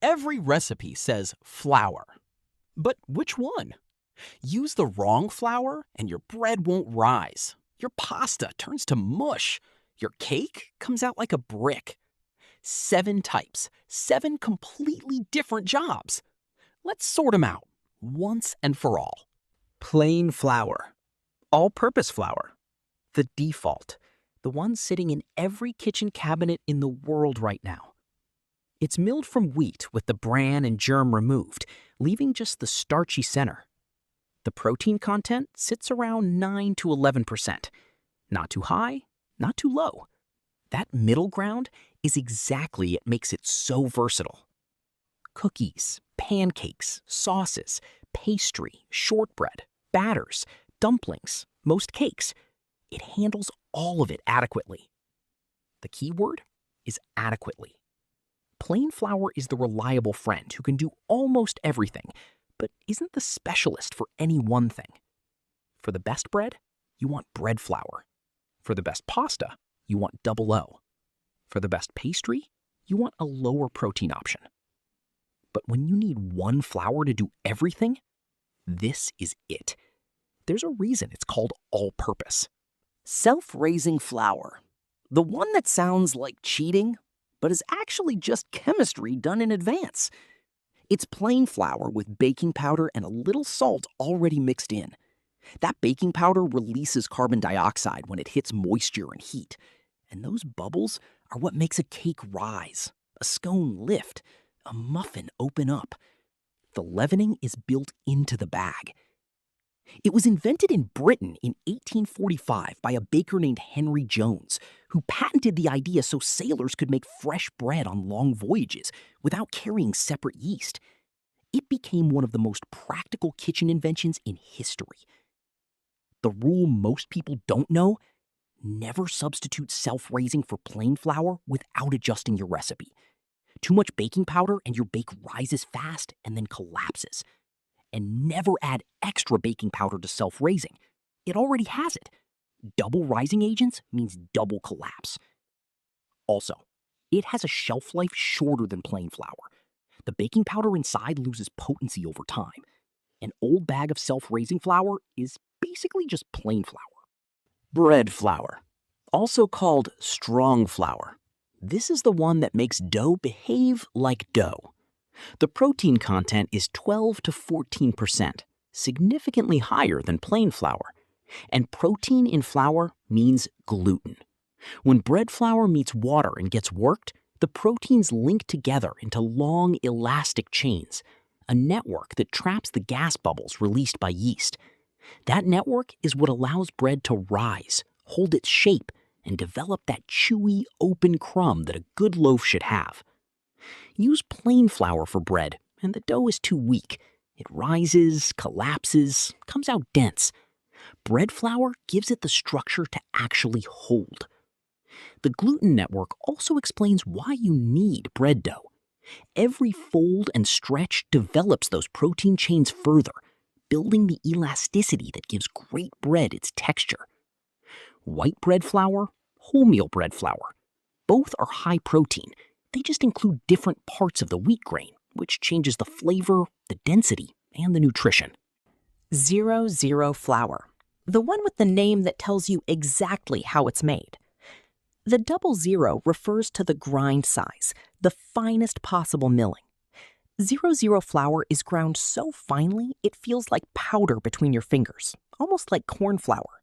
Every recipe says flour. But which one? Use the wrong flour and your bread won't rise. Your pasta turns to mush. Your cake comes out like a brick. 7 types, 7 completely different jobs. Let's sort them out once and for all. Plain flour. All-purpose flour. The default. The one sitting in every kitchen cabinet in the world right now. It's milled from wheat with the bran and germ removed, leaving just the starchy center. The protein content sits around 9 to 11%. Not too high, not too low. That middle ground is exactly what makes it so versatile. Cookies, pancakes, sauces, pastry, shortbread, batters, dumplings, most cakes. It handles all of it adequately. The key word is adequately. Plain flour is the reliable friend who can do almost everything, but isn't the specialist for any one thing. For the best bread, you want bread flour. For the best pasta, you want double O. For the best pastry, you want a lower protein option. But when you need one flour to do everything, this is it. There's a reason it's called all-purpose. Self-raising flour. The one that sounds like cheating, but is actually just chemistry done in advance. It's plain flour with baking powder and a little salt already mixed in. That baking powder releases carbon dioxide when it hits moisture and heat. And those bubbles are what makes a cake rise, a scone lift, a muffin open up. The leavening is built into the bag. It was invented in Britain in 1845 by a baker named Henry Jones, who patented the idea so sailors could make fresh bread on long voyages without carrying separate yeast. It became one of the most practical kitchen inventions in history. The rule most people don't know: never substitute self-raising for plain flour without adjusting your recipe. Too much baking powder and your bake rises fast and then collapses. And never add extra baking powder to self-raising. It already has it. Double rising agents means double collapse. Also, it has a shelf life shorter than plain flour. The baking powder inside loses potency over time. An old bag of self-raising flour is basically just plain flour. Bread flour, also called strong flour. This is the one that makes dough behave like dough. The protein content is 12 to 14%, significantly higher than plain flour. And protein in flour means gluten. When bread flour meets water and gets worked, the proteins link together into long, elastic chains, a network that traps the gas bubbles released by yeast. That network is what allows bread to rise, hold its shape, and develop that chewy, open crumb that a good loaf should have. Use plain flour for bread, and the dough is too weak. It rises, collapses, comes out dense. Bread flour gives it the structure to actually hold. The gluten network also explains why you need bread dough. Every fold and stretch develops those protein chains further, building the elasticity that gives great bread its texture. White bread flour, wholemeal bread flour, both are high protein. They just include different parts of the wheat grain, which changes the flavor, the density, and the nutrition. 00 flour, the one with the name that tells you exactly how it's made. The 00 refers to the grind size, the finest possible milling. 00 flour is ground so finely it feels like powder between your fingers, almost like corn flour.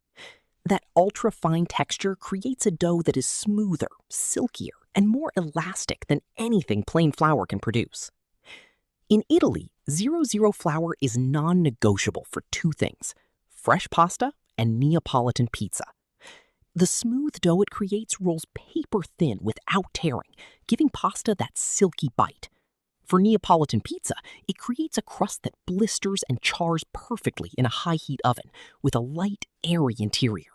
That ultra-fine texture creates a dough that is smoother, silkier, and more elastic than anything plain flour can produce. In Italy, 00 flour is non-negotiable for 2 things: fresh pasta and Neapolitan pizza. The smooth dough it creates rolls paper thin without tearing, giving pasta that silky bite. For Neapolitan pizza, it creates a crust that blisters and chars perfectly in a high-heat oven with a light, airy interior.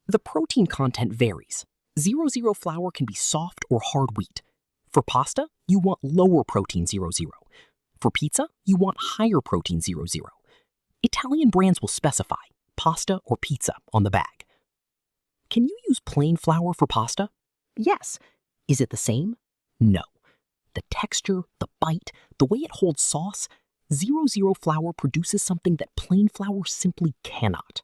The protein content varies. 00 flour can be soft or hard wheat. For pasta, you want lower protein 00. For pizza, you want higher protein 00. Italian brands will specify pasta or pizza on the bag. Can you use plain flour for pasta? Yes. Is it the same? No. The texture, the bite, the way it holds sauce, 00 flour produces something that plain flour simply cannot.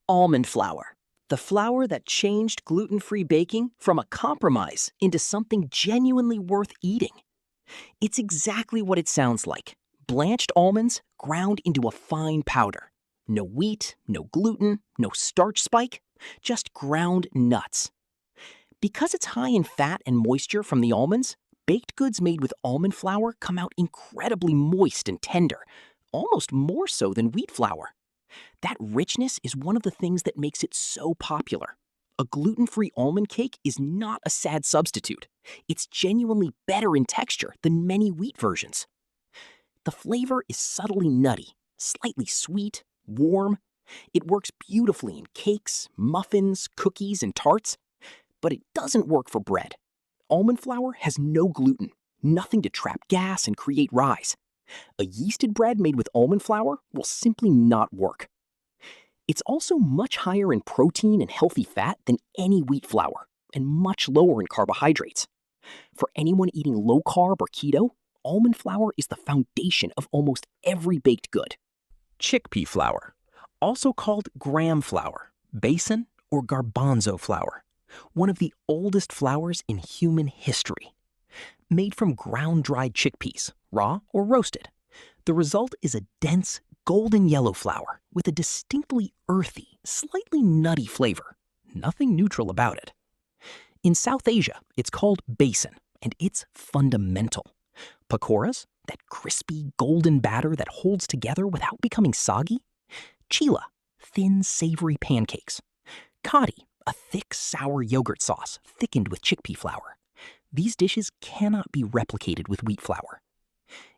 Almond flour, the flour that changed gluten-free baking from a compromise into something genuinely worth eating. It's exactly what it sounds like. Blanched almonds ground into a fine powder. No wheat, no gluten, no starch spike, just ground nuts. Because it's high in fat and moisture from the almonds, baked goods made with almond flour come out incredibly moist and tender, almost more so than wheat flour. That richness is one of the things that makes it so popular. A gluten-free almond cake is not a sad substitute. It's genuinely better in texture than many wheat versions. The flavor is subtly nutty, slightly sweet, warm. It works beautifully in cakes, muffins, cookies, and tarts. But it doesn't work for bread. Almond flour has no gluten, nothing to trap gas and create rise. A yeasted bread made with almond flour will simply not work. It's also much higher in protein and healthy fat than any wheat flour, and much lower in carbohydrates. For anyone eating low-carb or keto, almond flour is the foundation of almost every baked good. Chickpea flour, also called gram flour, Besan, or garbanzo flour, one of the oldest flours in human history. Made from ground-dried chickpeas, raw or roasted, the result is a dense, golden yellow flour with a distinctly earthy, slightly nutty flavor. Nothing neutral about it. In South Asia, it's called besan, and it's fundamental. Pakoras, that crispy, golden batter that holds together without becoming soggy. Chila, thin, savory pancakes. Kadi, a thick, sour yogurt sauce thickened with chickpea flour. These dishes cannot be replicated with wheat flour.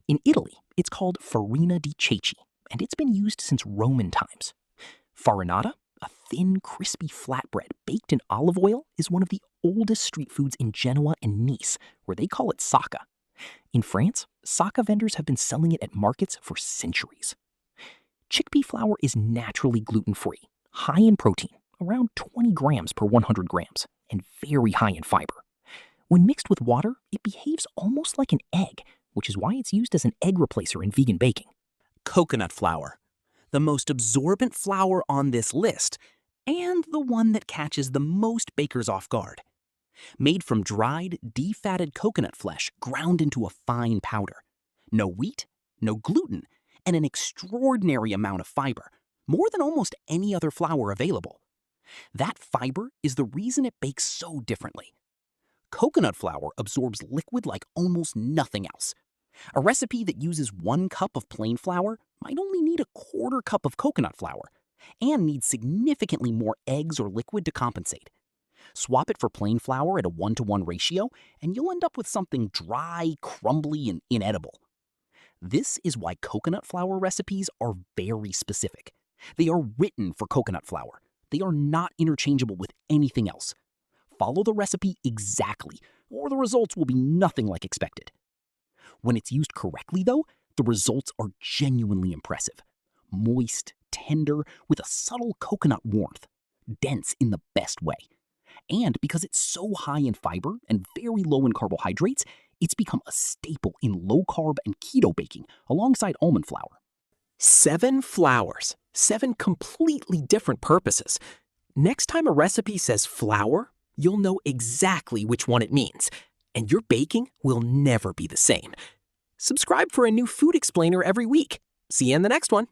In Italy, it's called farina di ceci, and it's been used since Roman times. Farinata, a thin, crispy flatbread baked in olive oil, is one of the oldest street foods in Genoa and Nice, where they call it sacca. In France, sacca vendors have been selling it at markets for centuries. Chickpea flour is naturally gluten-free, high in protein, around 20 grams per 100 grams, and very high in fiber. When mixed with water, it behaves almost like an egg, which is why it's used as an egg replacer in vegan baking. Coconut flour, the most absorbent flour on this list, and the one that catches the most bakers off guard. Made from dried, defatted coconut flesh ground into a fine powder. No wheat, no gluten, and an extraordinary amount of fiber, more than almost any other flour available. That fiber is the reason it bakes so differently. Coconut flour absorbs liquid like almost nothing else. A recipe that uses 1 cup of plain flour might only need a 1/4 cup of coconut flour, and needs significantly more eggs or liquid to compensate. Swap it for plain flour at a 1-to-1 ratio, and you'll end up with something dry, crumbly, and inedible. This is why coconut flour recipes are very specific. They are written for coconut flour. They are not interchangeable with anything else. Follow the recipe exactly, or the results will be nothing like expected. When it's used correctly, though, the results are genuinely impressive. Moist, tender, with a subtle coconut warmth. Dense in the best way. And because it's so high in fiber and very low in carbohydrates, it's become a staple in low-carb and keto baking alongside almond flour. 7 flours, 7 completely different purposes. Next time a recipe says flour, you'll know exactly which one it means, and your baking will never be the same. Subscribe for a new food explainer every week. See you in the next one.